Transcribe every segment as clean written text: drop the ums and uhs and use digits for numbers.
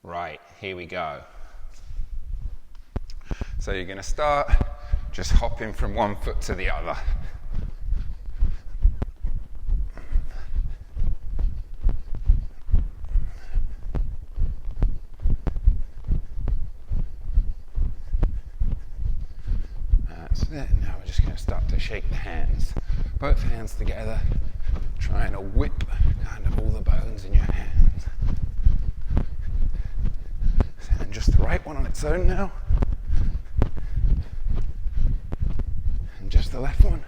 Right, here we go. So you're going to start just hopping from one foot to the other. That's it. Now we're just going to start to shake the hands. Both hands together, trying to whip kind of all the bones in your hands. And just the right one on its own now. And just the left one.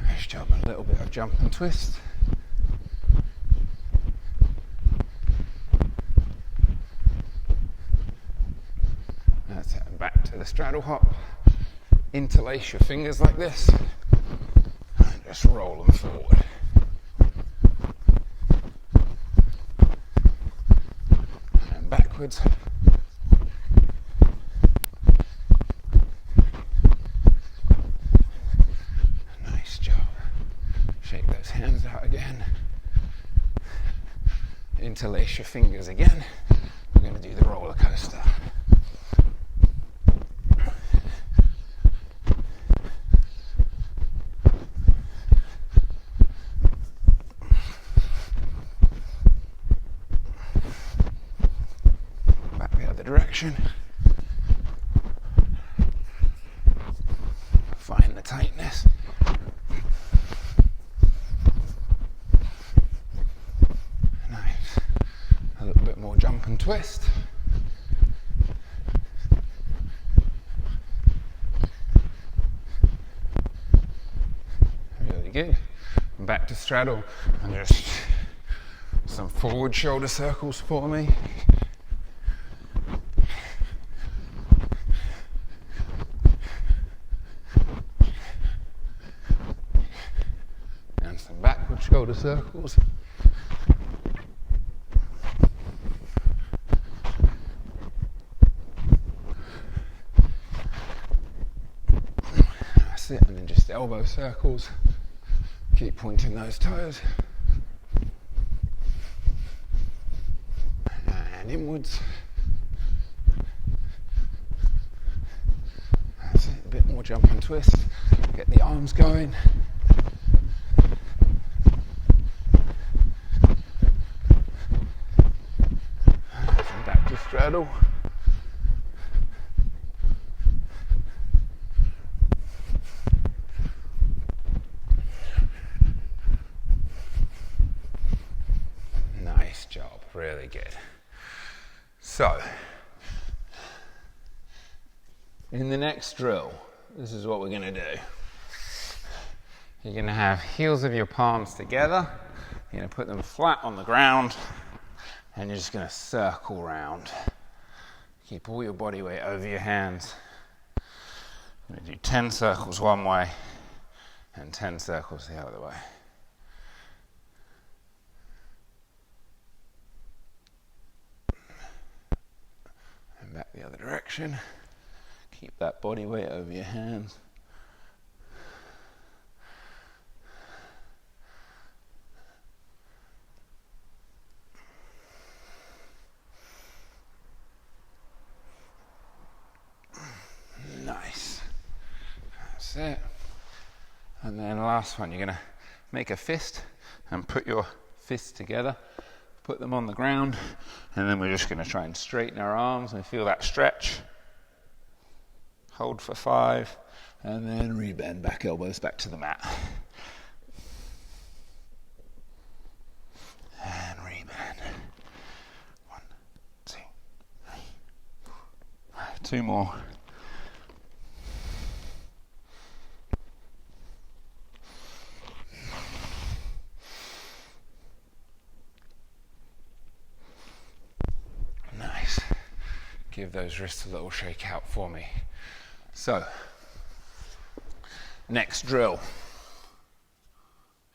Nice job, a little bit of jump and twist. That's it, and back to the straddle hop. Interlace your fingers like this. And just roll them forward. And backwards. Nice job. Shake those hands out again. Interlace your fingers again. We're going to do the roller coaster. Back the other direction. Find the tightness. Nice. A little bit more jump and twist. Really good. And back to straddle and just some forward shoulder circles for me. And some backward shoulder circles. That's it, and then just elbow circles. Keep pointing those toes. And inwards. That's it, a bit more jump and twist. Get the arms going. And back to straddle. Nice job, really good. So, in the next drill, this is what we're going to do. You're going to have heels of your palms together. You're going to put them flat on the ground, and you're just going to circle around. Keep all your body weight over your hands. I'm going to do 10 circles one way and 10 circles the other way. And back the other direction. Keep that body weight over your hands. Nice. That's it. And then last one, you're going to make a fist and put your fists together. Put them on the ground, and then we're just going to try and straighten our arms and feel that stretch. Hold for 5, and then rebend back, elbows back to the mat. And rebend. 1, 2, 3, 4, 5. 2 more. Nice. Give those wrists a little shake out for me. So, next drill.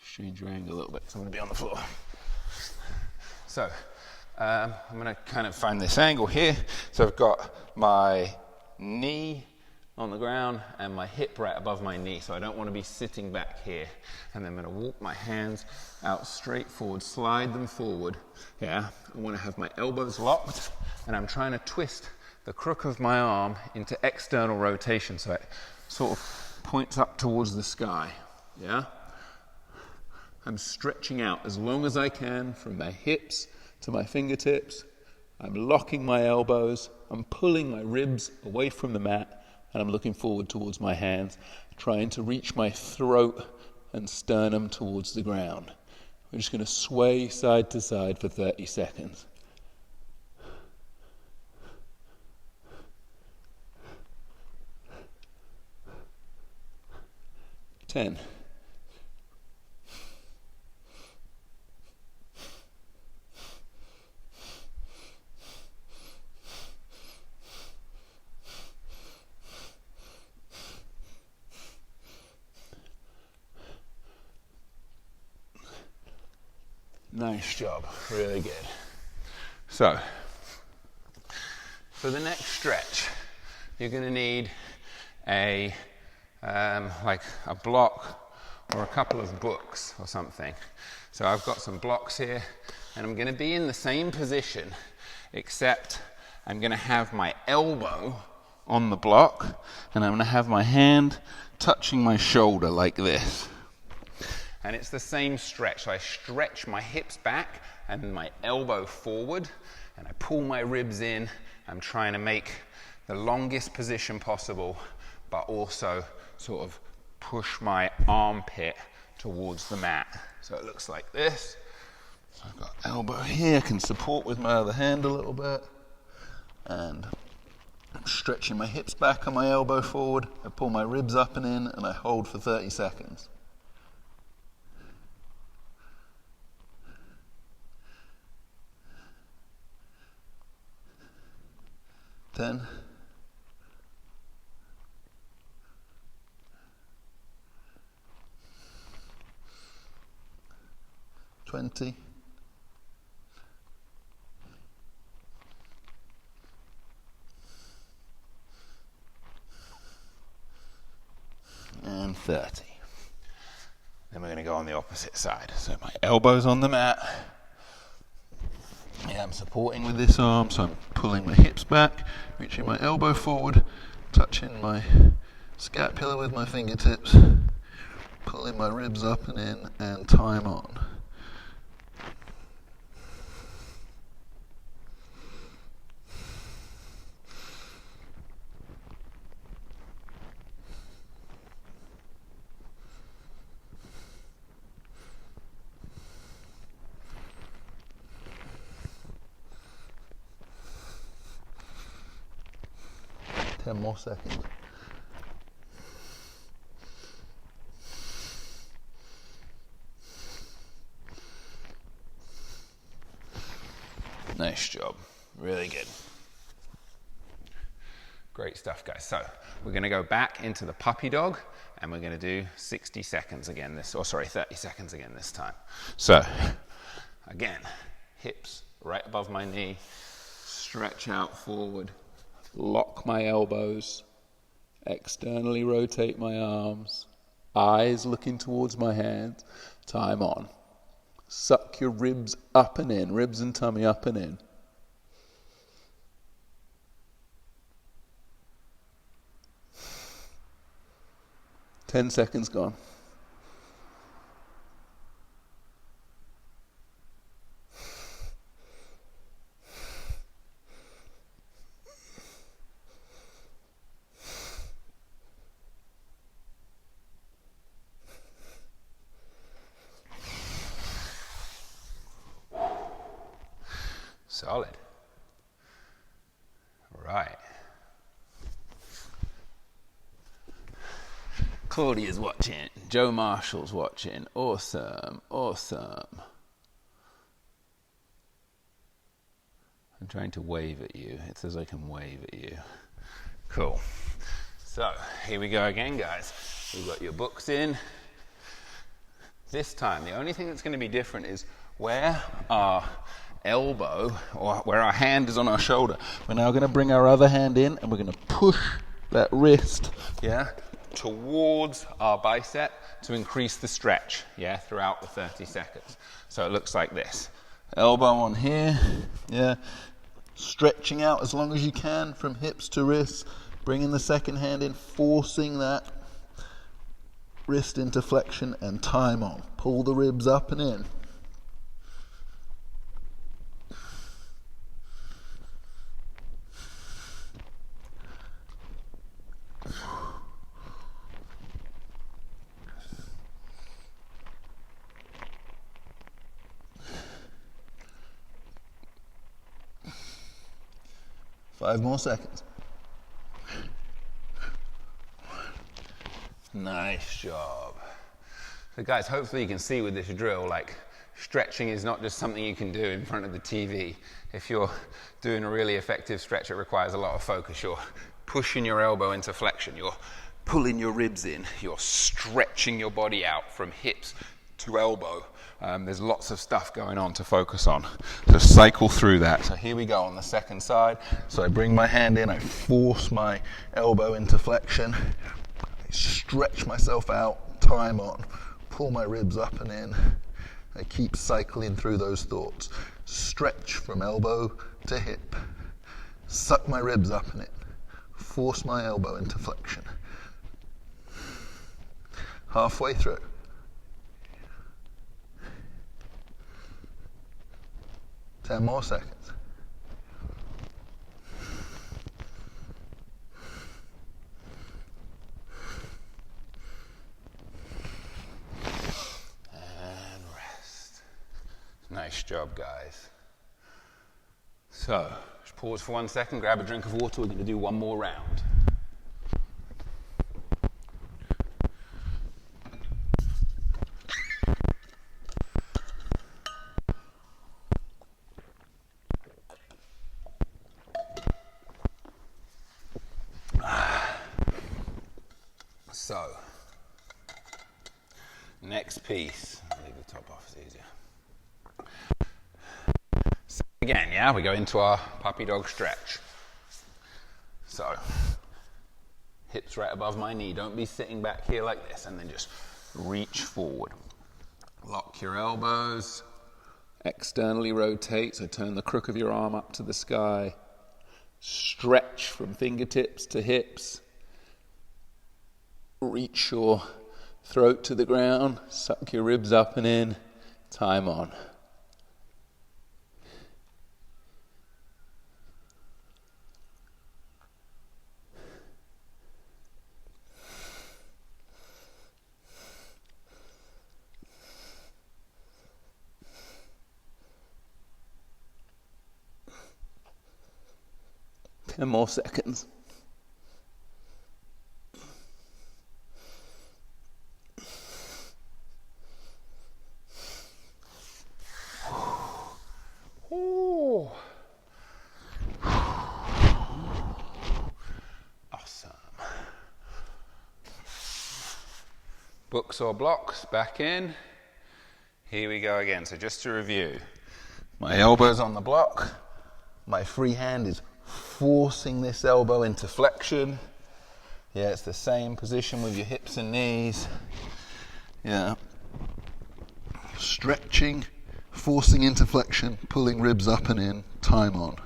Change your angle a little bit, so I'm going to be on the floor. So, I'm going to kind of find this angle here. So I've got my knee on the ground and my hip right above my knee. So I don't want to be sitting back here. And then I'm going to walk my hands out straight forward, slide them forward. Yeah, I want to have my elbows locked and I'm trying to twist the crook of my arm into external rotation so it sort of points up towards the sky. Yeah? I'm stretching out as long as I can from my hips to my fingertips. I'm locking my elbows. I'm pulling my ribs away from the mat and I'm looking forward towards my hands, trying to reach my throat and sternum towards the ground. We're just going to sway side to side for 30 seconds. 10. Nice job, really good. So, for the next stretch, you're going to need a like a block or a couple of books or something. So I've got some blocks here, and I'm going to be in the same position, except I'm going to have my elbow on the block, and I'm going to have my hand touching my shoulder like this. And it's the same stretch. So I stretch my hips back and my elbow forward, and I pull my ribs in. I'm trying to make the longest position possible, but also sort of push my armpit towards the mat. So it looks like this. So I've got elbow here, I can support with my other hand a little bit. And I'm stretching my hips back and my elbow forward. I pull my ribs up and in, and I hold for 30 seconds. 10. 20. And 30. Then we're going to go on the opposite side. So my elbow's on the mat. Yeah, I'm supporting with this arm, so I'm pulling my hips back, reaching my elbow forward, touching my scapula with my fingertips, pulling my ribs up and in, and time on. Ten more seconds. Nice job. Really good. Great stuff, guys. So we're going to go back into the puppy dog, and we're going to do 60 seconds again 30 seconds again this time. So again, hips right above my knee, stretch out forward. Lock my elbows, externally rotate my arms, eyes looking towards my hands, time on. Suck your ribs up and in, ribs and tummy up and in. Ten seconds gone. Solid. Right. Claudia's watching. Joe Marshall's watching. Awesome. Awesome. I'm trying to wave at you. It says I can wave at you. Cool. So, here we go again, guys. We've got your books in. This time, the only thing that's going to be different is where our elbow, or where our hand is on our shoulder. We're now going to bring our other hand in, and we're going to push that wrist, yeah, towards our bicep to increase the stretch, yeah, throughout the 30 seconds. So it looks like this. elbow on here, yeah, stretching out as long as you can from hips to wrists, bringing the second hand in, forcing that wrist into flexion, and time on. Pull the ribs up and in. Five more seconds. Nice job. So guys, hopefully you can see with this drill, like, stretching is not just something you can do in front of the TV. If you're doing a really effective stretch, it requires a lot of focus. You're pushing your elbow into flexion. You're pulling your ribs in. You're stretching your body out from hips to elbow. There's lots of stuff going on to focus on. So cycle through that. So here we go on the second side. So I bring my hand in, I force my elbow into flexion, I stretch myself out, time on, pull my ribs up and in. I keep cycling through those thoughts. Stretch from elbow to hip. Suck my ribs up in it. Force my elbow into flexion. Halfway through. 10 more seconds. And rest. Nice job, guys. So, just pause for 1 second, grab a drink of water. We're going to do one more round. So, next piece. Leave the top off, it's easier. So again, yeah, we go into our puppy dog stretch. So, hips right above my knee. Don't be sitting back here like this, and then just reach forward. Lock your elbows. Externally rotate, so turn the crook of your arm up to the sky. Stretch from fingertips to hips. Reach your throat to the ground, suck your ribs up and in, time on. Ten more seconds. Awesome. Books or blocks, back in. Here we go again. So just to review, my elbow's on the block. My free hand is forcing this elbow into flexion. Yeah, it's the same position with your hips and knees. Yeah. Stretching, forcing into flexion, pulling ribs up and in, time on.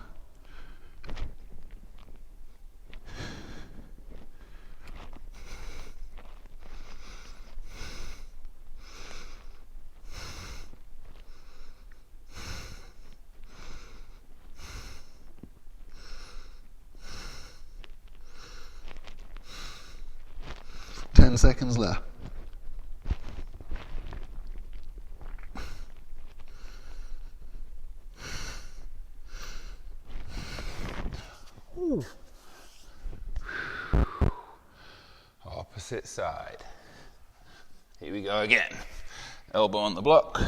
10 seconds left. Ooh. Opposite side. Here we go again. Elbow on the block.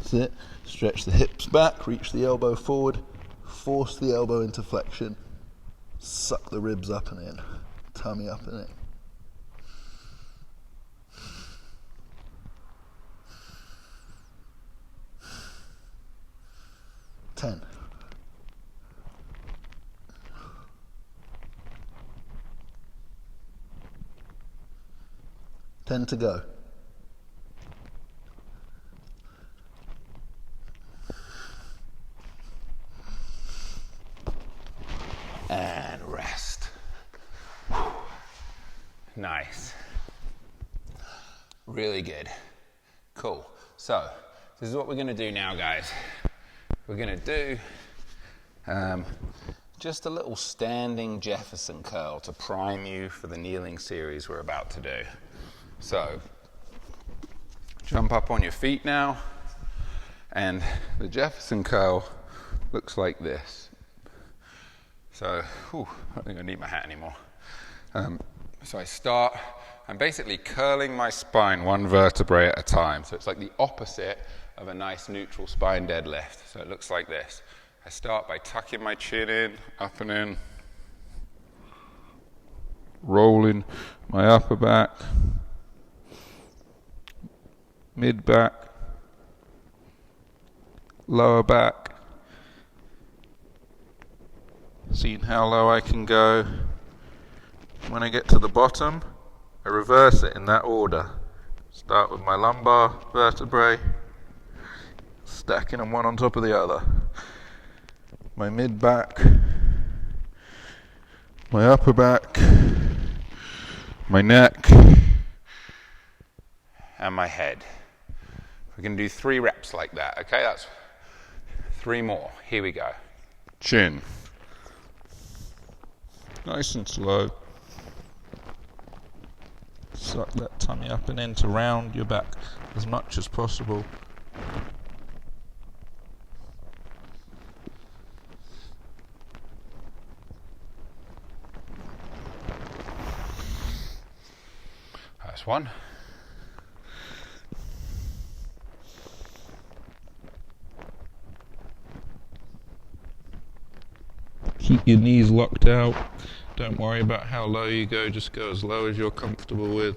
Sit. Stretch the hips back. Reach the elbow forward. Force the elbow into flexion. Suck the ribs up and in. Tummy up and in. 10. 10 to go. And rest. Nice. Really good. Cool. So, this is what we're going to do now, guys. We're going to do just a little standing Jefferson curl to prime you for the kneeling series we're about to do. So, jump up on your feet now, and the Jefferson curl looks like this. So, I don't think I need my hat anymore. So I start, I'm basically curling my spine one vertebrae at a time. So it's like the opposite of a nice neutral spine deadlift. So it looks like this. I start by tucking my chin in, up and in, rolling my upper back, mid back, lower back, seeing how low I can go. When I get to the bottom, I reverse it in that order. Start with my lumbar vertebrae, stacking them one on top of the other. My mid back, my upper back, my neck, and my head. We're going to do 3 reps like that, okay? That's 3 more. Here we go. Chin. Nice and slow. Suck that tummy up and in to round your back as much as possible. That's 1. Keep your knees locked out. Don't worry about how low you go, just go as low as you're comfortable with.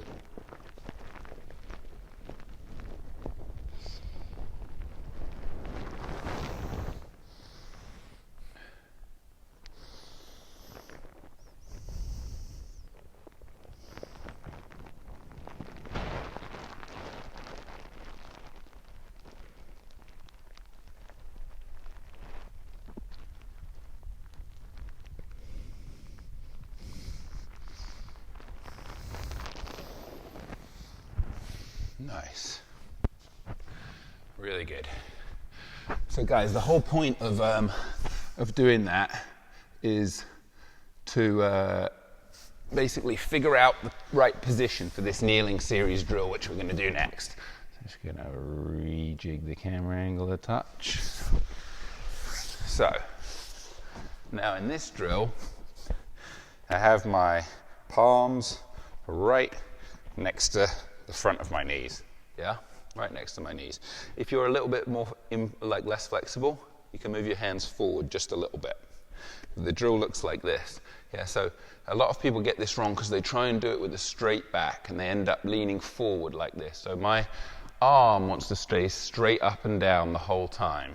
Nice. Really good. So guys, the whole point of doing that is to basically figure out the right position for this kneeling series drill, which we're going to do next. Just going to rejig the camera angle a touch. So, now in this drill, I have my palms right next to the front of my knees, yeah? Right next to my knees. If you're a little bit more, less flexible, you can move your hands forward just a little bit. The drill looks like this, yeah? So a lot of people get this wrong because they try and do it with a straight back and they end up leaning forward like this. So my arm wants to stay straight up and down the whole time.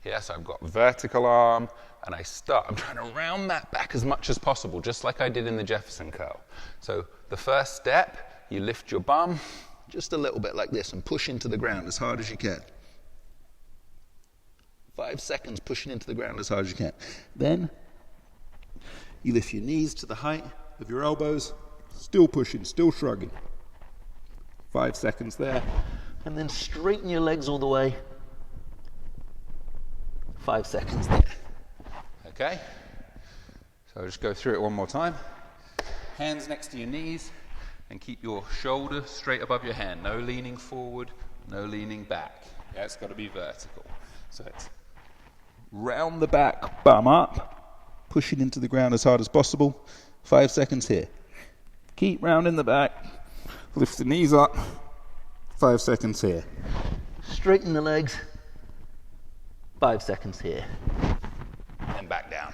Yeah, so I've got vertical arm, and I'm trying to round that back as much as possible, just like I did in the Jefferson curl. So the first step, you lift your bum just a little bit like this and push into the ground as hard as you can. 5 seconds pushing into the ground as hard as you can. Then you lift your knees to the height of your elbows, still pushing, still shrugging. 5 seconds there. And then straighten your legs all the way. 5 seconds there. Okay? So just go through it one more time. Hands next to your knees and keep your shoulder straight above your hand. No leaning forward, no leaning back. Yeah, it's got to be vertical. So it's round the back, bum up, pushing into the ground as hard as possible. 5 seconds here. Keep rounding the back, lift the knees up. 5 seconds here. Straighten the legs. 5 seconds here. And back down.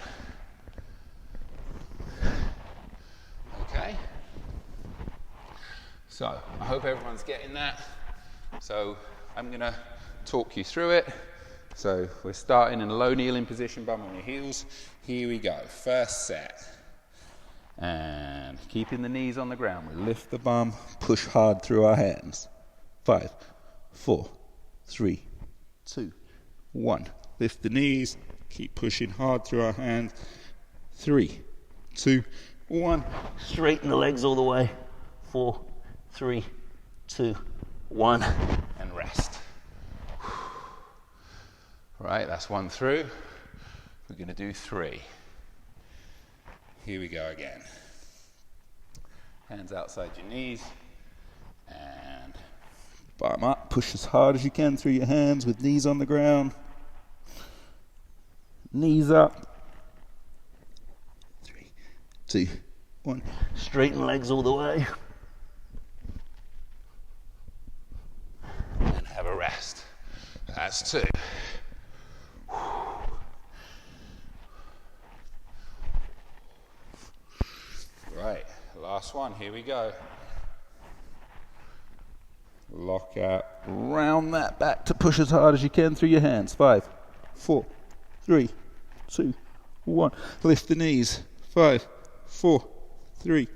Okay. So, I hope everyone's getting that. So, I'm going to talk you through it. So, we're starting in a low kneeling position, bum on your heels. Here we go. First set. And keeping the knees on the ground, we lift the bum, push hard through our hands. 5, 4, 3, 2, 1. Lift the knees, keep pushing hard through our hands. 3, 2, 1. Straighten the legs all the way. 4, 3, 2, 1. And rest. Right, that's 1 through. We're going to do 3. Here we go again. Hands outside your knees. And bottom up. Push as hard as you can through your hands with knees on the ground. Knees up. 3, 2, 1. Straighten legs all the way. And have a rest. That's 2. Right, last one, here we go. Lock out, round that back to push as hard as you can through your hands. 5, 4, 3, 2, 1. Lift the knees. 5, 4, 3,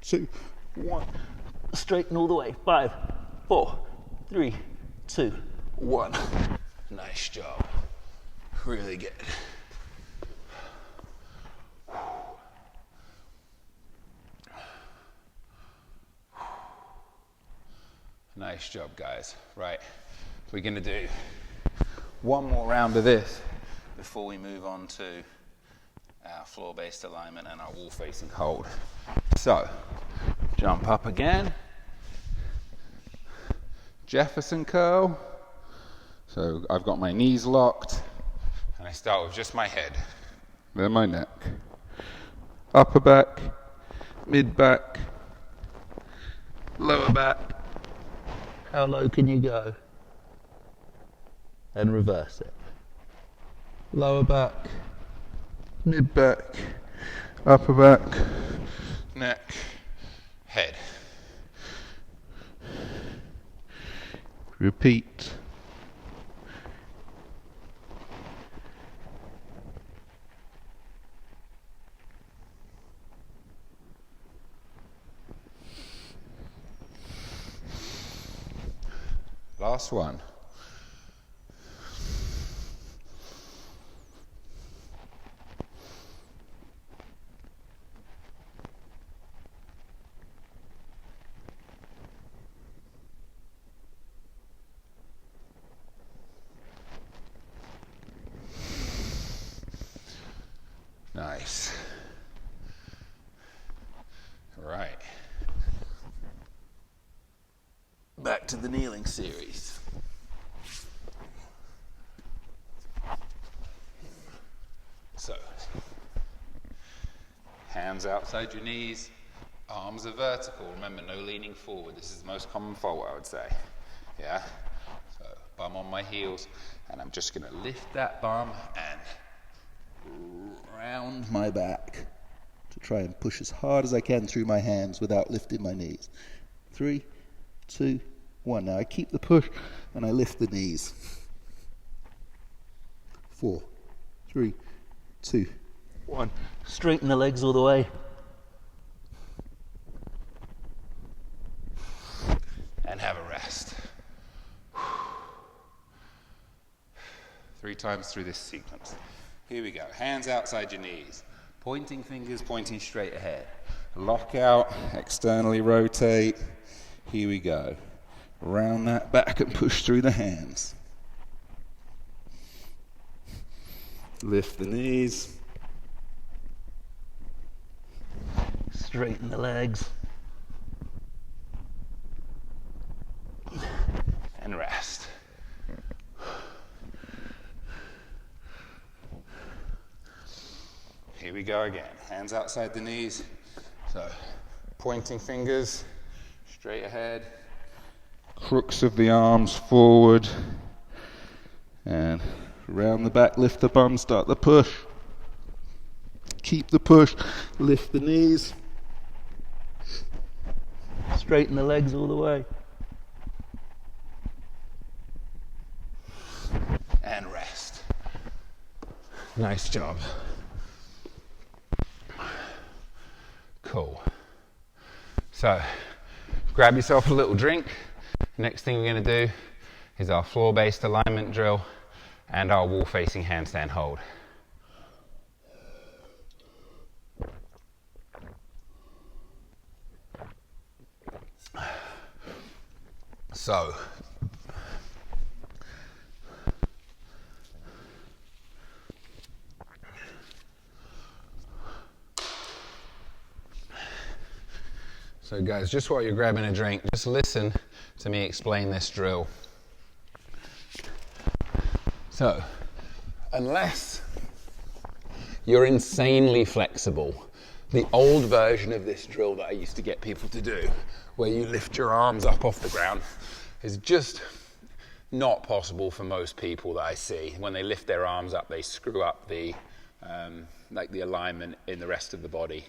2, 1. Straighten all the way. 5, 4, 3, 2, 1. Nice job. Really good. Nice job, guys. Right, we're going to do one more round of this before we move on to our floor-based alignment and our wall-facing hold. So, jump up again. Jefferson curl. So I've got my knees locked, and I start with just my head, then my neck. Upper back, mid back, lower back. How low can you go? And reverse it. Lower back, mid back, upper back, neck, head. Repeat. Last one. Nice. Right. Back to the kneeling series. So, hands outside your knees, arms are vertical. Remember, no leaning forward. This is the most common fault, I would say. Yeah? So, bum on my heels, and I'm just going to lift that bum and round my back to try and push as hard as I can through my hands without lifting my knees. 3, 2, 1. Now I keep the push and I lift the knees. 4, 3, 2, 1. Straighten the legs all the way. And have a rest. 3 times through this sequence. Here we go. Hands outside your knees. Pointing fingers pointing straight ahead. Lock out, externally rotate. Here we go. Round that back and push through the hands. Lift the knees. Straighten the legs. And rest. Here we go again. Hands outside the knees. So, pointing fingers straight ahead. Crooks of the arms forward. And round the back, lift the bum, start the push. Keep the push, lift the knees. Straighten the legs all the way. And rest. Nice job. Cool. So, grab yourself a little drink. Next thing we're going to do is our floor-based alignment drill and our wall-facing handstand hold. So guys, just while you're grabbing a drink, just listen to me explain this drill. So, unless you're insanely flexible, the old version of this drill that I used to get people to do, where you lift your arms up off the ground, is just not possible for most people that I see. When they lift their arms up, they screw up the alignment in the rest of the body.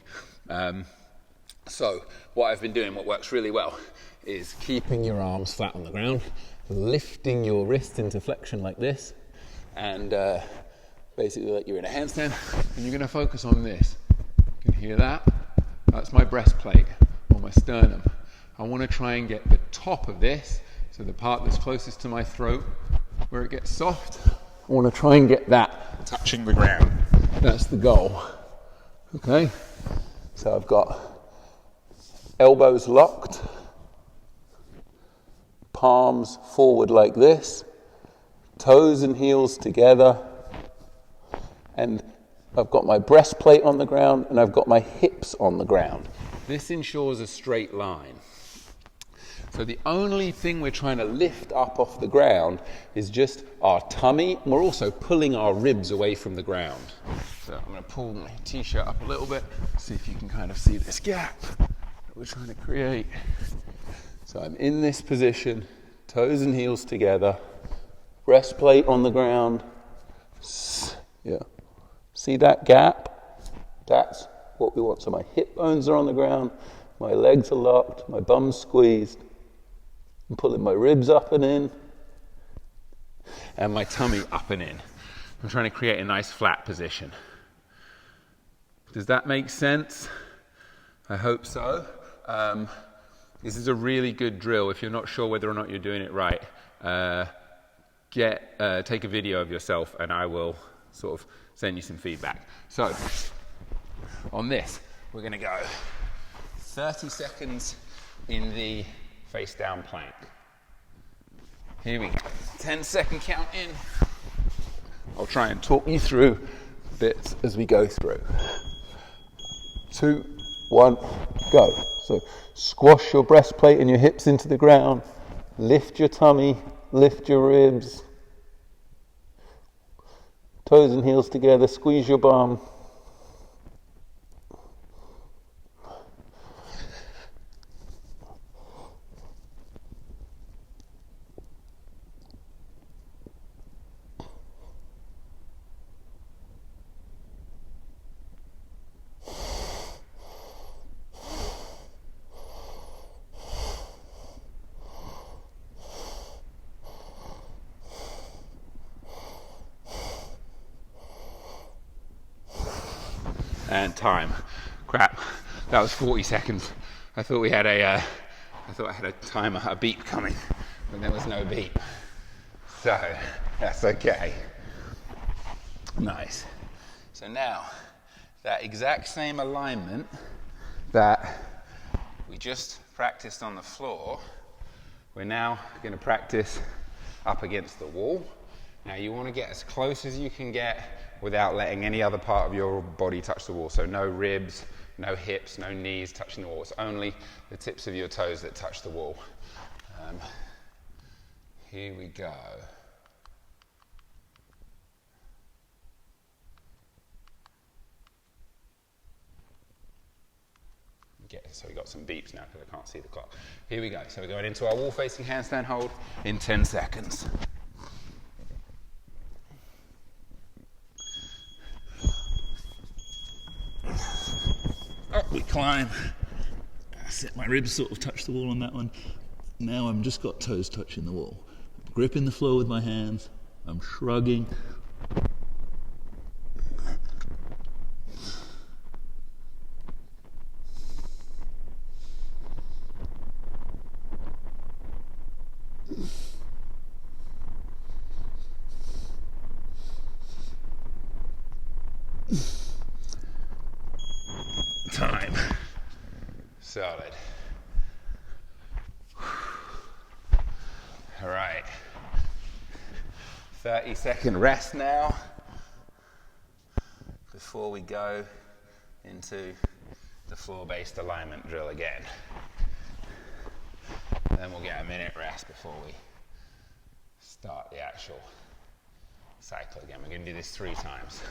So what I've been doing, what works really well, is keeping your arms flat on the ground, lifting your wrist into flexion like this, and basically like you're in a handstand, and you're going to focus on this. You can hear that? That's my breastplate or my sternum. I want to try and get the top of this, so the part that's closest to my throat, where it gets soft, I want to try and get that touching the ground. That's the goal. Okay? So I've got elbows locked, palms forward like this, toes and heels together, and I've got my breastplate on the ground and I've got my hips on the ground. This ensures a straight line. So the only thing we're trying to lift up off the ground is just our tummy, and we're also pulling our ribs away from the ground. So I'm going to pull my t-shirt up a little bit, see if you can kind of see this gap that we're trying to create. So I'm in this position, toes and heels together, breastplate on the ground. Yeah. See that gap? That's what we want. So my hip bones are on the ground, my legs are locked, my bum's squeezed. I'm pulling my ribs up and in, and my tummy up and in. I'm trying to create a nice flat position. Does that make sense? I hope so. This is a really good drill. If you're not sure whether or not you're doing it right, take a video of yourself and I will sort of send you some feedback. So, on this, we're going to go 30 seconds in the face down plank. Here we go. 10-second count in. I'll try and talk you through bits as we go through. 2, 1, go. So squash your breastplate and your hips into the ground. Lift your tummy, lift your ribs. Toes and heels together, squeeze your bum. And time. Crap. That was 40 seconds. I thought I had a timer, a beep coming, but there was no beep. So that's okay. Nice. So now, that exact same alignment that we just practiced on the floor, we're now going to practice up against the wall. Now you want to get as close as you can get without letting any other part of your body touch the wall. So no ribs, no hips, no knees touching the wall. It's only the tips of your toes that touch the wall. Here we go. So we got some beeps now because I can't see the clock. Here we go. So we're going into our wall facing handstand hold in 10 seconds. Up we climb. Set my ribs sort of touch the wall on that one. Now I've just got toes touching the wall. Gripping the floor with my hands. I'm shrugging. Time. Solid. All right. 30-second rest now before we go into the floor-based alignment drill again. Then we'll get a minute rest before we start the actual cycle again. We're going to do this 3 times.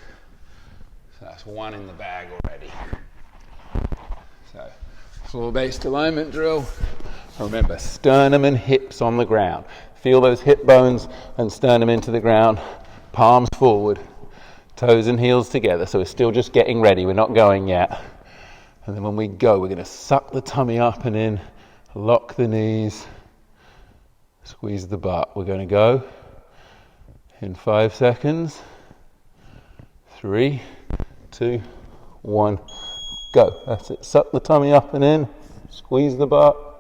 So that's 1 in the bag already. So, floor-based alignment drill. Remember, sternum and hips on the ground. Feel those hip bones and sternum into the ground. Palms forward. Toes and heels together. So we're still just getting ready. We're not going yet. And then when we go, we're going to suck the tummy up and in. Lock the knees. Squeeze the butt. We're going to go in 5 seconds. 3, 2, 1. Go. That's it. Suck the tummy up and in. Squeeze the butt.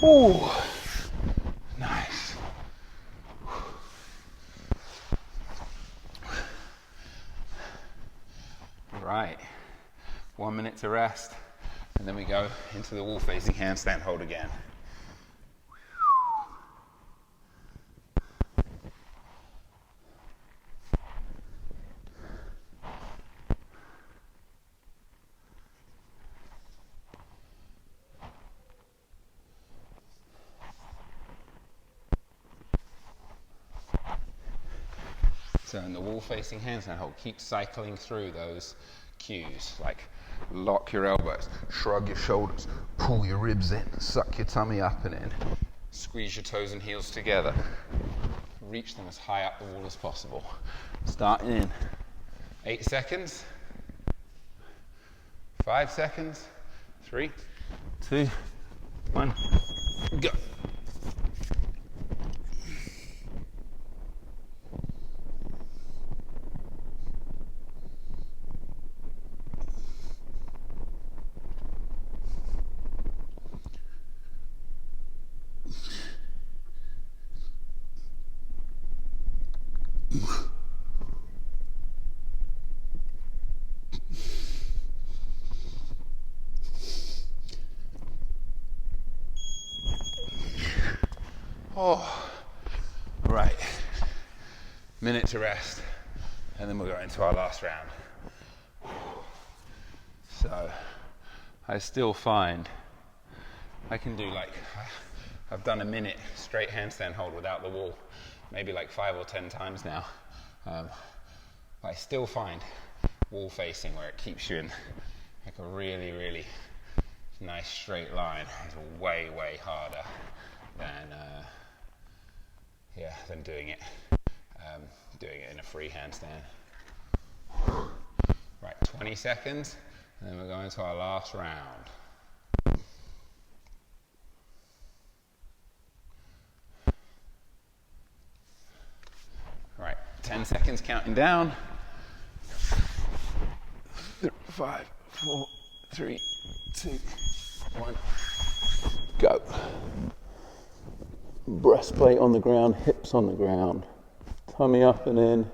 Ooh, nice. Right, 1 minute to rest, and then we go into the wall-facing handstand hold again. So in the wall-facing handstand hold, keep cycling through those cues, like lock your elbows, shrug your shoulders, pull your ribs in, suck your tummy up and in, squeeze your toes and heels together, reach them as high up the wall as possible. Starting in 8 seconds, 5 seconds, 3, 2, 1, go. Oh, right. Minute to rest, and then we'll go into our last round. So, I still find I can do I've done a minute straight handstand hold without the wall, maybe like 5 or 10 times now. But I still find wall facing, where it keeps you in like a really, really nice straight line, is way, way harder than doing it in a free handstand. Right, 20 seconds, and then we're going to our last round. Right, 10 seconds counting down. 5, 4, 3, 2, 1, go. Breastplate on the ground, hips on the ground, tummy up and in.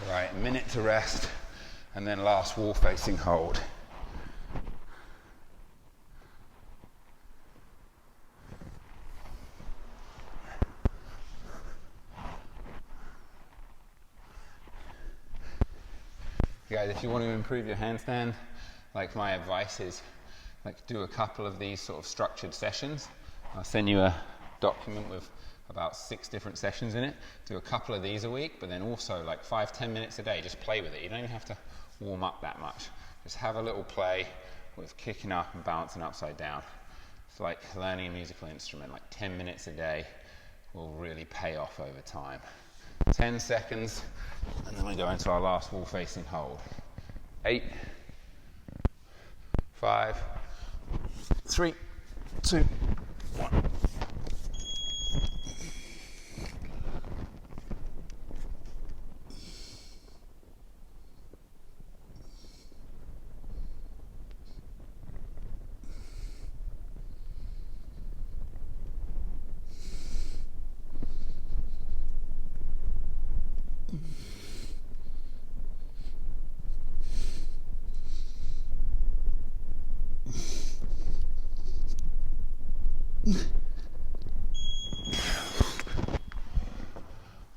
Right, minute to rest, and then last wall facing hold. Guys, if you want to improve your handstand, my advice is do a couple of these sort of structured sessions I'll send you a document with about 6 different sessions in it. Do a couple of these a week, but then also like 5-10 minutes a day, just play with it. You don't even have to warm up that much. Just have a little play with kicking up and balancing upside down. It's like learning a musical instrument, like 10 minutes a day will really pay off over time. 10 seconds, and then we go into our last wall facing hold. 8, 5, 3, 2, 1.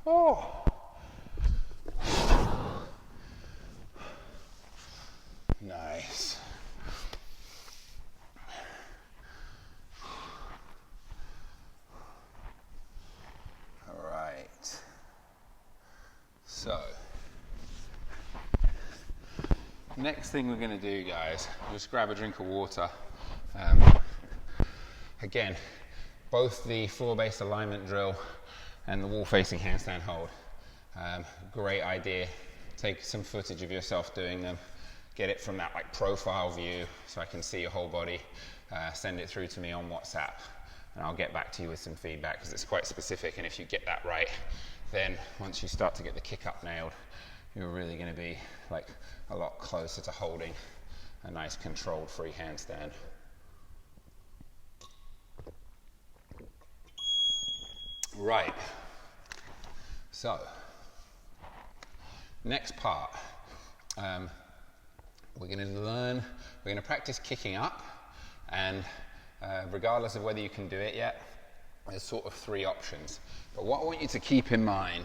Oh. Nice. All right. So, next thing we're going to do, guys, just grab a drink of water. Again, both the floor-based alignment drill and the wall-facing handstand hold. Great idea. Take some footage of yourself doing them. Get it from that like profile view so I can see your whole body. Send it through to me on WhatsApp and I'll get back to you with some feedback because it's quite specific, and if you get that right, then once you start to get the kick up nailed, you're really going to be like a lot closer to holding a nice controlled free handstand. Right, so next part, we're going to practice kicking up, and regardless of whether you can do it yet, there's sort of 3 options. But what I want you to keep in mind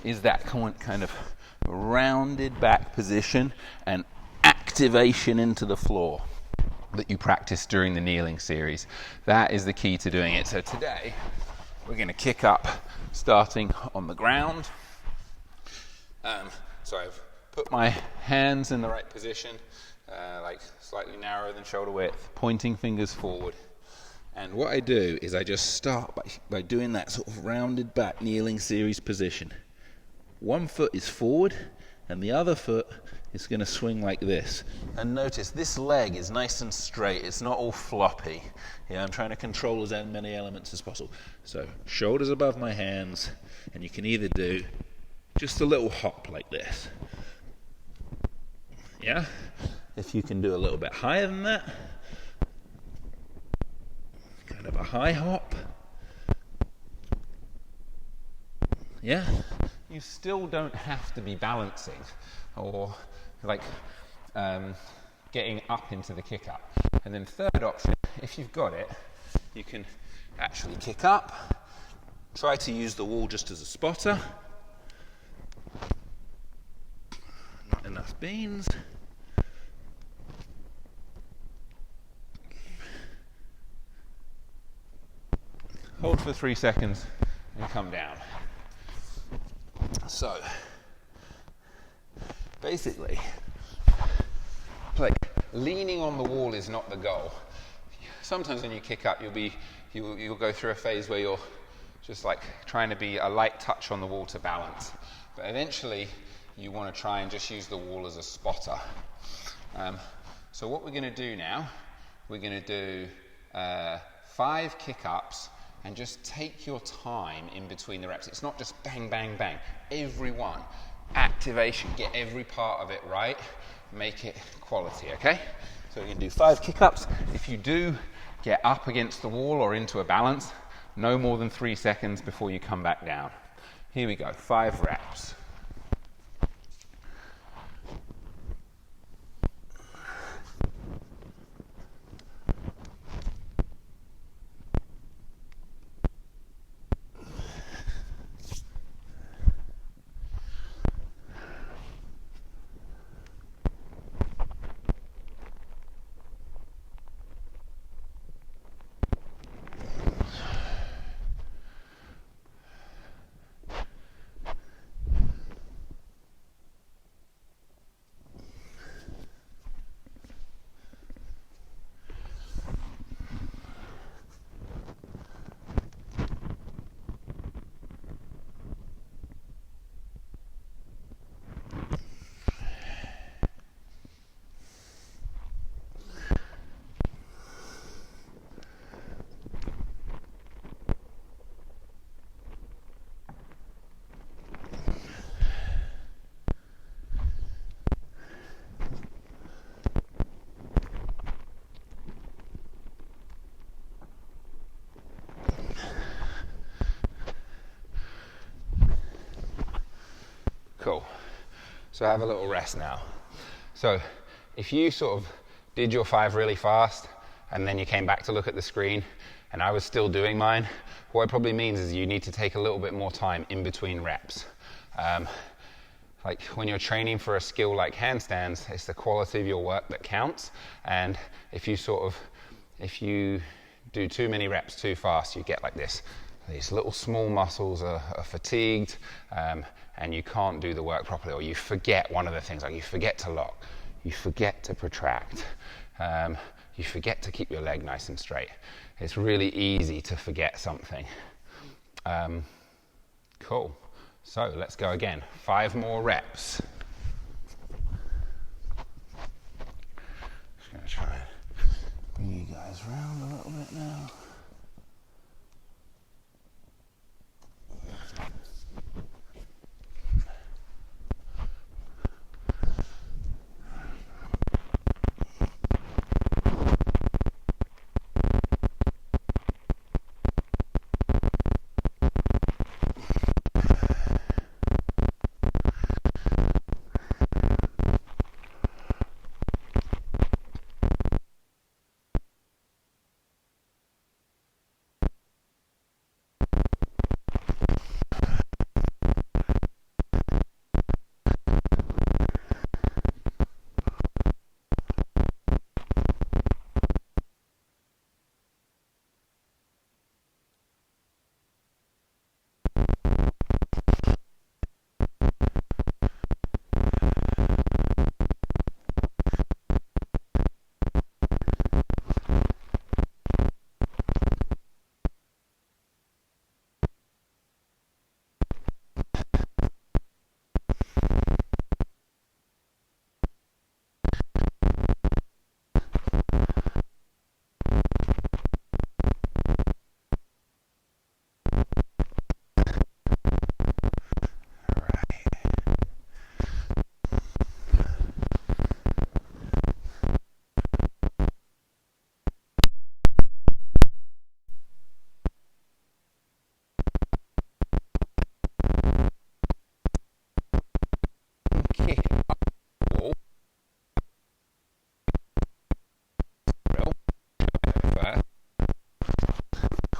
is that kind of rounded back position and activation into the floor that you practice during the kneeling series. That is the key to doing it. So today, we're going to kick up starting on the ground. So I've put my hands in the right position, like slightly narrower than shoulder width, pointing fingers forward. And what I do is I just start by doing that sort of rounded back kneeling series position. One foot is forward and the other foot is going to swing like this. And notice this leg is nice and straight, it's not all floppy. Yeah, I'm trying to control as many elements as possible. So shoulders above my hands, and you can either do just a little hop like this. Yeah? If you can do a little bit higher than that, kind of a high hop. Yeah? You still don't have to be balancing or like getting up into the kick up. And then third option, if you've got it, you can actually kick up, try to use the wall just as a spotter. Not enough beans. Hold for 3 seconds and come down. So, basically, like leaning on the wall is not the goal. Sometimes when you kick up, you'll go through a phase where you're just like trying to be a light touch on the wall to balance. But eventually, you want to try and just use the wall as a spotter. So what we're going to do now, we're going to do 5 kick-ups and just take your time in between the reps. It's not just bang, bang, bang. Every one. Activation. Get every part of it right. Make it quality, okay? So we're going to do 5 kick-ups. If you do get up against the wall or into a balance, no more than 3 seconds before you come back down. Here we go. 5 reps. Cool. So have a little rest now. So if you sort of did your 5 really fast and then you came back to look at the screen and I was still doing mine, what it probably means is you need to take a little bit more time in between reps. Like when you're training for a skill like handstands, it's the quality of your work that counts. And if you do too many reps too fast, you get like this. These little small muscles are fatigued, and you can't do the work properly, or you forget one of the things, like you forget to lock, you forget to protract, you forget to keep your leg nice and straight. It's really easy to forget something. Cool. So let's go again. 5 more reps. Just going to try and bring you guys around a little bit now.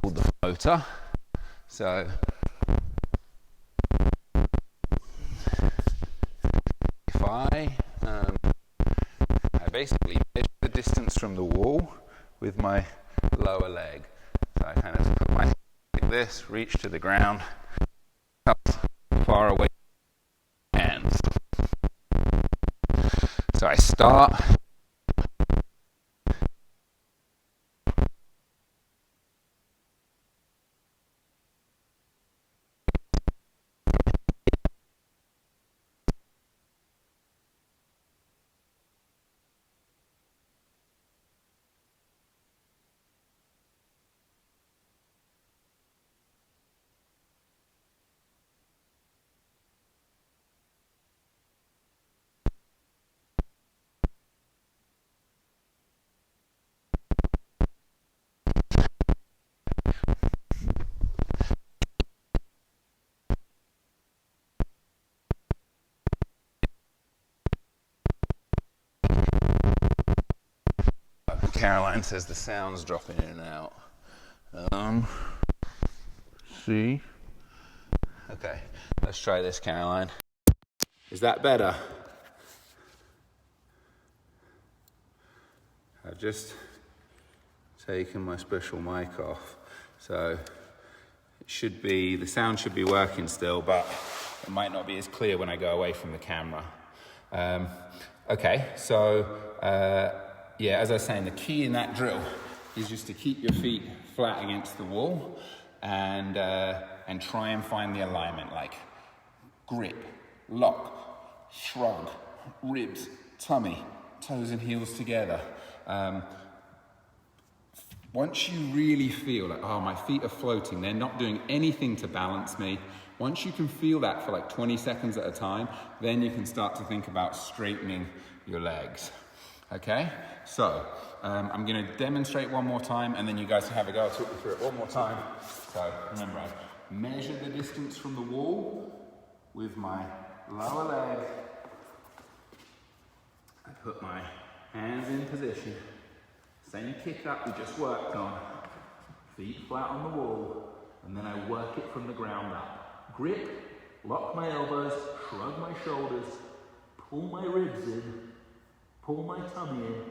Called the floater. So if I basically measure the distance from the wall with my lower leg, so I kind of put my hand like this, reach to the ground, up far away from my hands. So I start. Caroline says the sound's dropping in and out. See? Okay, let's try this, Caroline. Is that better? I've just taken my special mic off, so the sound should be working still, but it might not be as clear when I go away from the camera. Okay, so yeah, as I was saying, the key in that drill is just to keep your feet flat against the wall and try and find the alignment, like grip, lock, shrug, ribs, tummy, toes and heels together. Once you really feel like, oh, my feet are floating, they're not doing anything to balance me. Once you can feel that for like 20 seconds at a time, then you can start to think about straightening your legs. Okay, so I'm going to demonstrate one more time and then you guys can have a go. I'll talk you through it one more time. So remember, I measure the distance from the wall with my lower leg. I put my hands in position. Same kick up we just worked on. Feet flat on the wall, and then I work it from the ground up. Grip, lock my elbows, shrug my shoulders, pull my ribs in, pull my tummy in,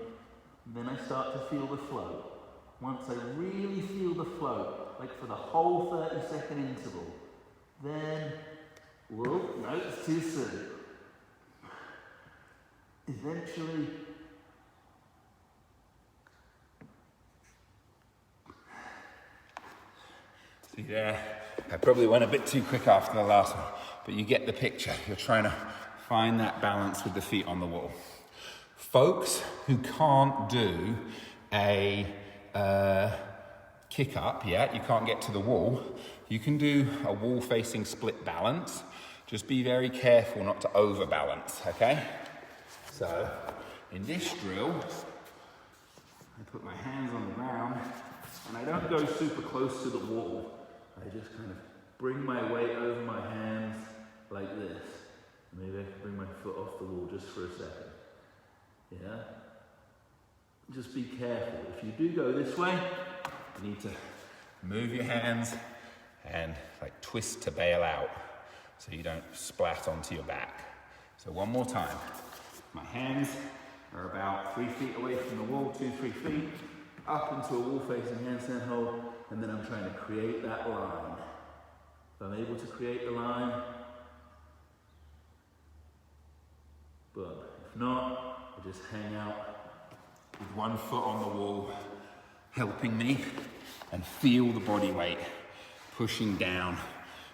and then I start to feel the float. Once I really feel the float, like for the whole 30-second interval, then, whoa, no, it's too soon. Eventually, see there, I probably went a bit too quick after the last one, but you get the picture. You're trying to find that balance with the feet on the wall. Folks who can't do a kick up yet, you can't get to the wall, you can do a wall facing split balance. Just be very careful not to overbalance, okay? So, in this drill, I put my hands on the ground and I don't go super close to the wall. I just kind of bring my weight over my hands like this. Maybe I can bring my foot off the wall just for a second. Yeah? Just be careful. If you do go this way, you need to move your hands and like twist to bail out so you don't splat onto your back. So one more time. My hands are about 3 feet away from the wall, 2-3 feet, up into a wall facing handstand hold, and then I'm trying to create that line. If I'm able to create the line, but if not, I just hang out with one foot on the wall, helping me, and feel the body weight pushing down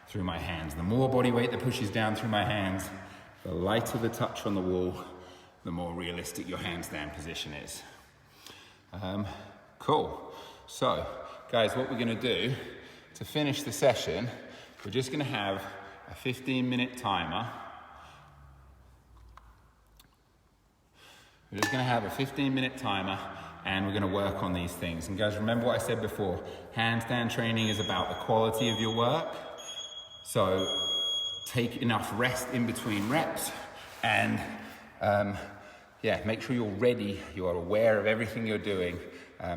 through my hands. The more body weight that pushes down through my hands, the lighter the touch on the wall, the more realistic your handstand position is. Cool. So, guys, what we're gonna do to finish the session, we're just gonna have a 15-minute timer. We're just gonna have a 15-minute timer and we're gonna work on these things. And guys, remember what I said before, handstand training is about the quality of your work. So take enough rest in between reps and make sure you're ready, you're aware of everything you're doing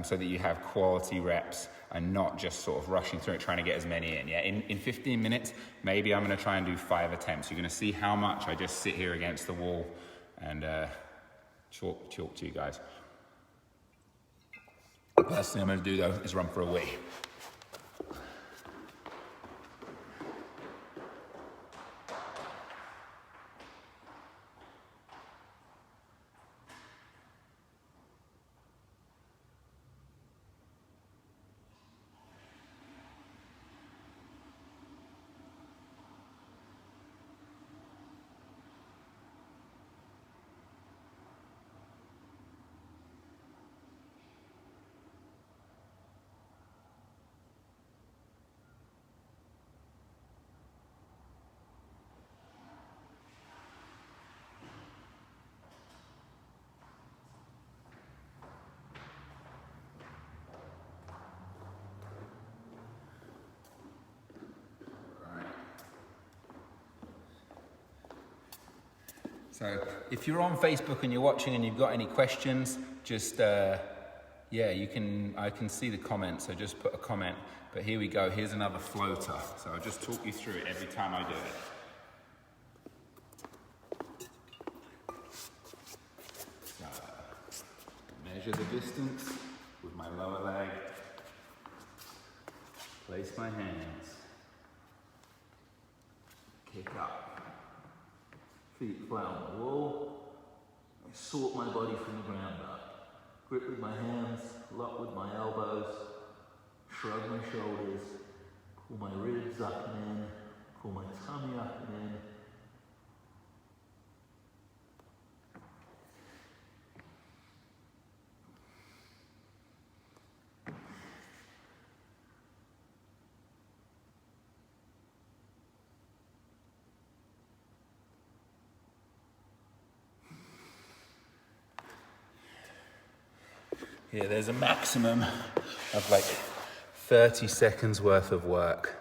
so that you have quality reps and not just sort of rushing through it, trying to get as many in. Yeah, in 15 minutes, maybe I'm gonna try and do 5 attempts. You're gonna see how much I just sit here against the wall and talk to you guys. The first thing I'm gonna do though is run for a wee. So if you're on Facebook and you're watching and you've got any questions, just, I can see the comments, so just put a comment. But here we go, here's another floater. So I'll just talk you through it every time I do it. So, measure the distance with my lower leg. Place my hands. Kick up. Feet flat on the wall. I sort my body from the ground up. Grip with my hands, lock with my elbows, shrug my shoulders, pull my ribs up and in, pull my tummy up and in. Yeah, there's a maximum of like 30 seconds worth of work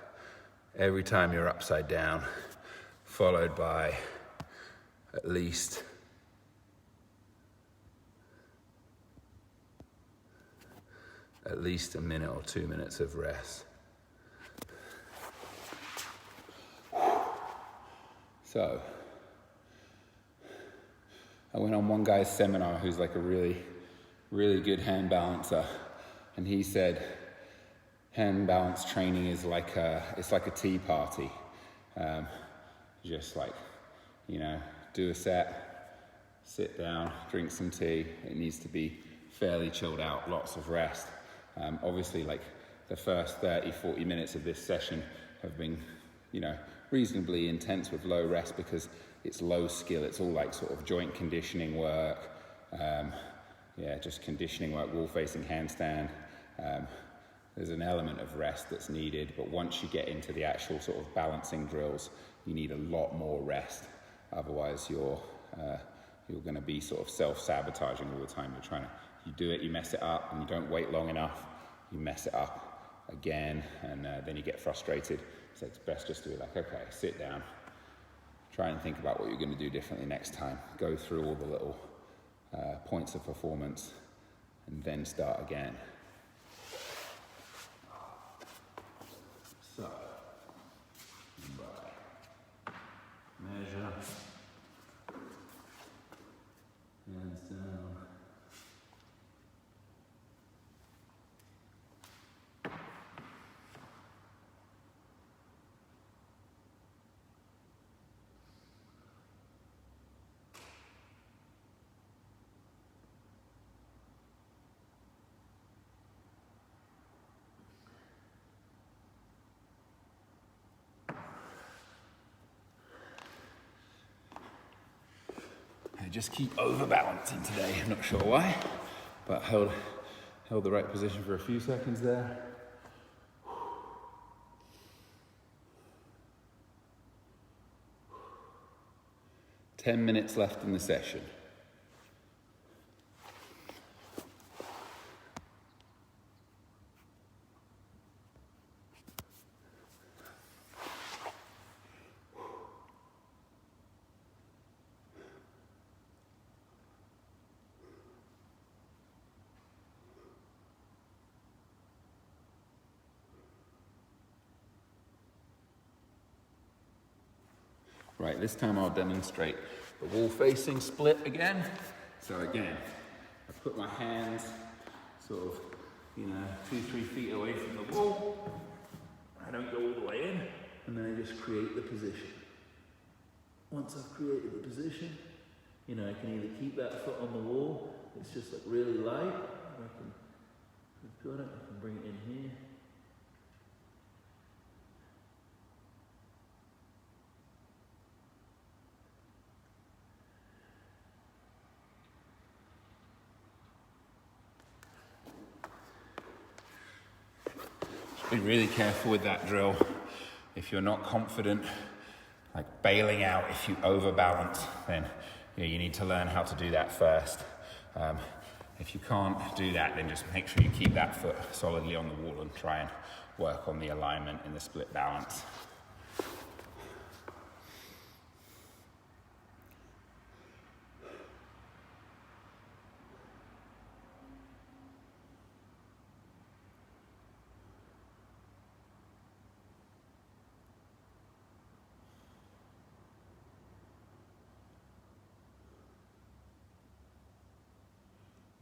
every time you're upside down, followed by at least a minute or 2 minutes of rest. So, I went on one guy's seminar who's like a really, really good hand balancer, and he said hand balance training is like it's like a tea party. Just like, you know, do a set, sit down, drink some tea. It needs to be fairly chilled out, lots of rest. Obviously, like the first 30-40 minutes of this session have been, you know, reasonably intense with low rest because it's low skill. It's all like sort of joint conditioning work, just conditioning work, wall facing handstand. There's an element of rest that's needed, but once you get into the actual sort of balancing drills, you need a lot more rest. Otherwise, you're going to be sort of self-sabotaging all the time. You do it, you mess it up, and you don't wait long enough. You mess it up again, and then you get frustrated. So it's best just to be like, okay, sit down, try and think about what you're going to do differently next time. Go through all the little points of performance, and then start again. So, measure, hands down. I just keep overbalancing today, I'm not sure why, but held the right position for a few seconds there. 10 minutes left in the session. Right, this time I'll demonstrate the wall facing split again. So again, I put my hands sort of, 2-3 feet away from the wall. I don't go all the way in, and then I just create the position. Once I've created the position, I can either keep that foot on the wall, it's just like really light, or I can bring it in here. Be really careful with that drill. If you're not confident, like bailing out if you overbalance, then you need to learn how to do that first. If you can't do that, then just make sure you keep that foot solidly on the wall and try and work on the alignment in the split balance.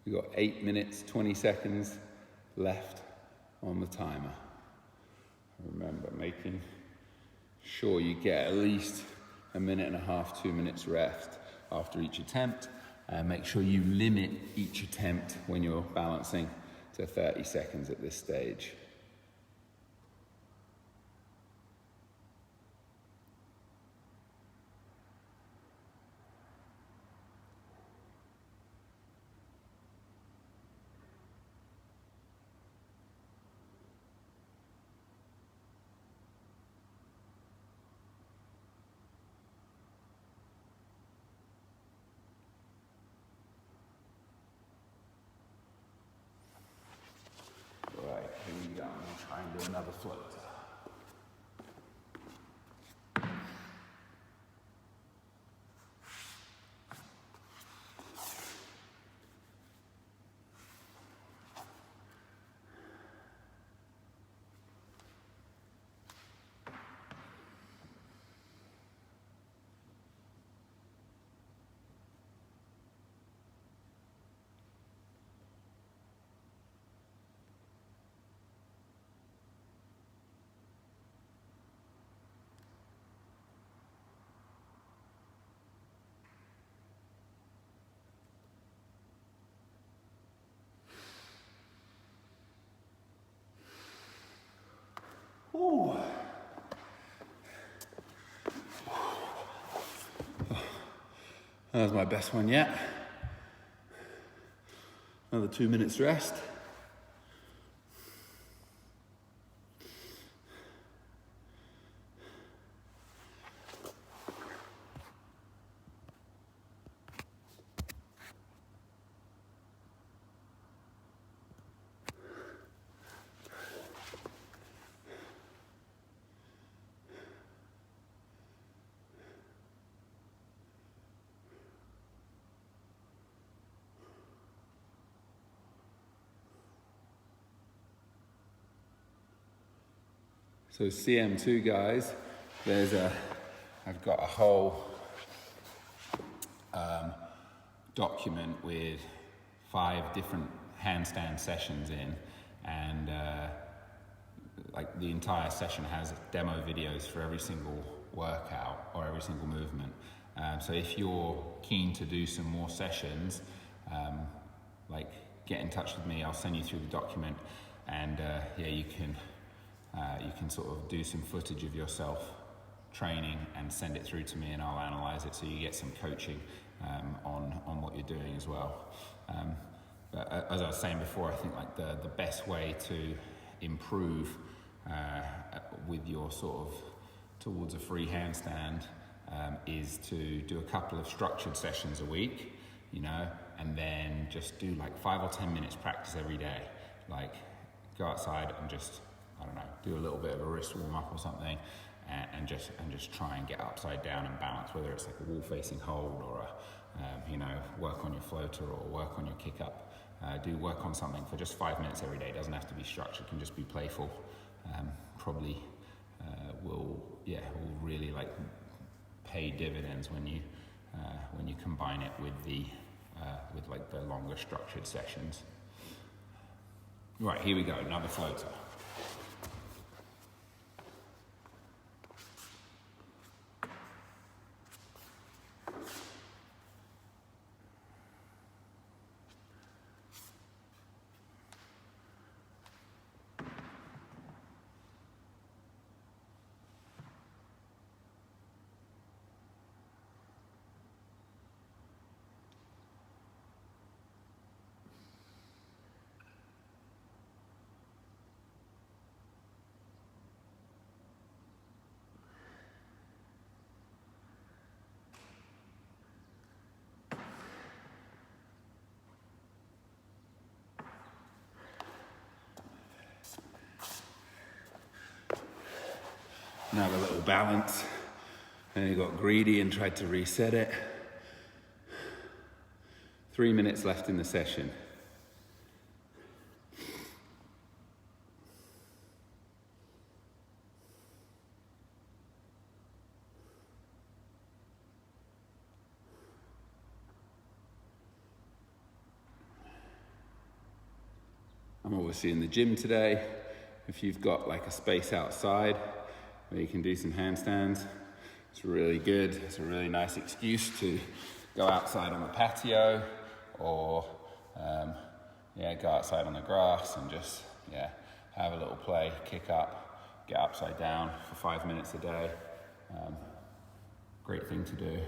We've got 8 minutes, 20 seconds left on the timer. Remember, making sure you get at least 1.5 minutes, 2 minutes rest after each attempt. And make sure you limit each attempt when you're balancing to 30 seconds at this stage. Right, here we go. I'm going to try and do another float. That was my best one yet. Another 2 minutes rest. So CM2 guys, I've got a whole document with 5 different handstand sessions in, and like the entire session has demo videos for every single workout or every single movement. So if you're keen to do some more sessions, like get in touch with me. I'll send you through the document, and yeah, you can sort of do some footage of yourself training and send it through to me, and I'll analyze it so you get some coaching on what you're doing as well. But as I was saying before, I think like the best way to improve with your sort of towards a free handstand is to do a couple of structured sessions a week, you know, and then just do like 5 or 10 minutes practice every day. Like go outside and just, I don't know, do a little bit of a wrist warm up or something, and just try and get upside down and balance, whether it's like a wall facing hold or a, you know, work on your floater or work on your kick up. Do work on something for just 5 minutes every day. It doesn't have to be structured, can just be playful. Probably will really like pay dividends when you combine it with with like the longer structured sessions. Right, here we go, another floater. Another little balance, and he got greedy and tried to reset it. 3 minutes left in the session. I'm obviously in the gym today. If you've got like a space outside where you can do some handstands, it's really good. It's a really nice excuse to go outside on the patio, or go outside on the grass and just have a little play, kick up, get upside down for 5 minutes a day. Great thing to do.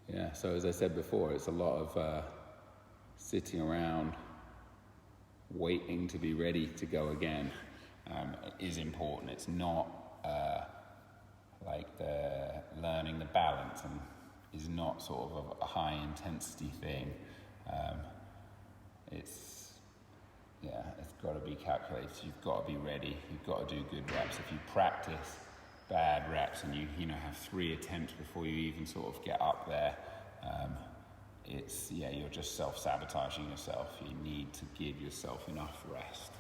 Yeah, so as I said before, it's a lot of sitting around waiting to be ready to go again. Is important. It's not like the learning the balance, and is not sort of a high intensity thing. It's got to be calculated. You've got to be ready. You've got to do good reps. If you practice bad reps and you have 3 attempts before you even sort of get up there, you're just self-sabotaging yourself. You need to give yourself enough rest.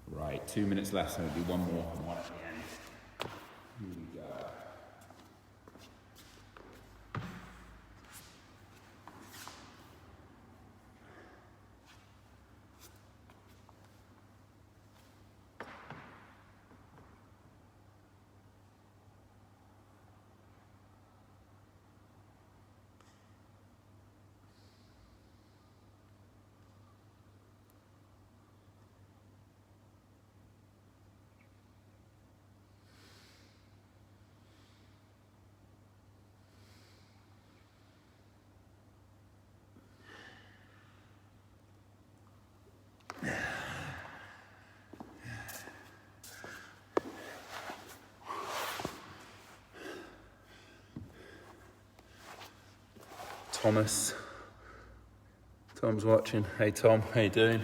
Right, 2 minutes left, so we'll do one more and one at the end. Here we go. Thomas. Tom's watching. Hey Tom, how you doing?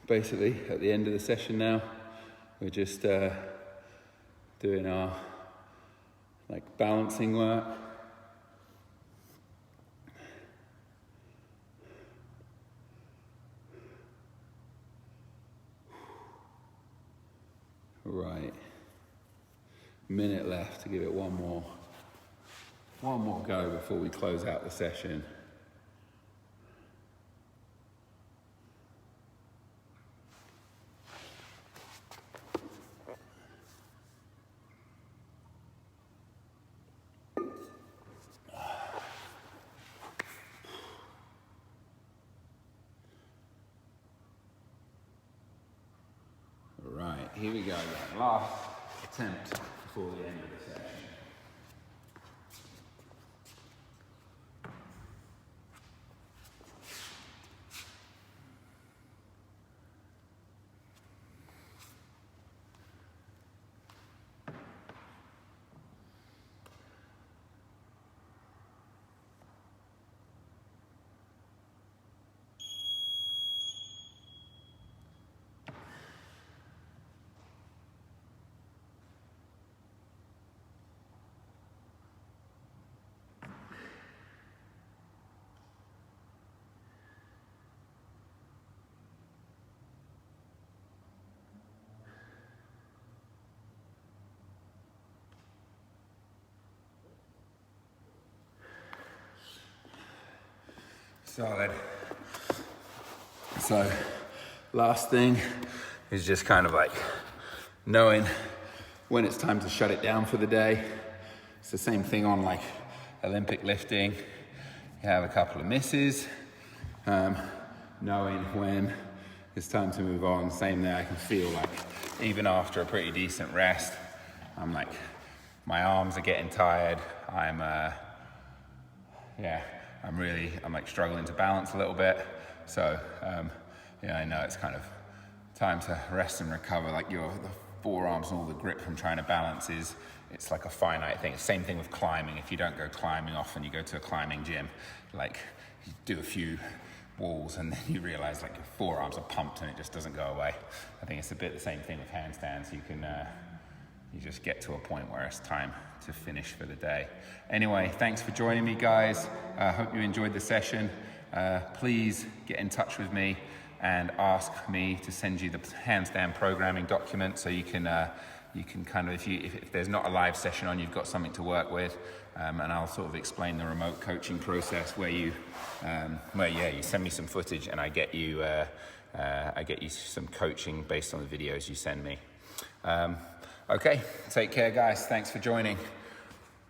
Basically, at the end of the session now, we're just doing our balancing work. Right, minute left to give it one more go before we close out the session. Right, here we go, guys. Last attempt before the end of the session. Solid. So, last thing is just kind of knowing when it's time to shut it down for the day. It's the same thing on Olympic lifting. You have a couple of misses, knowing when it's time to move on. Same there, I can feel even after a pretty decent rest, I'm my arms are getting tired. I'm struggling to balance a little bit. So, I know it's kind of time to rest and recover. The forearms and all the grip from trying to balance it's like a finite thing. Same thing with climbing. If you don't go climbing often, you go to a climbing gym, you do a few walls and then you realize your forearms are pumped and it just doesn't go away. I think it's a bit the same thing with handstands. You can, you just get to a point where it's time to finish for the day. Anyway, thanks for joining me, guys. I hope you enjoyed the session. Please get in touch with me and ask me to send you the handstand programming document so you can kind of, if there's not a live session on, you've got something to work with, and I'll sort of explain the remote coaching process where you send me some footage and I get you some coaching based on the videos you send me. Okay, take care, guys. Thanks for joining.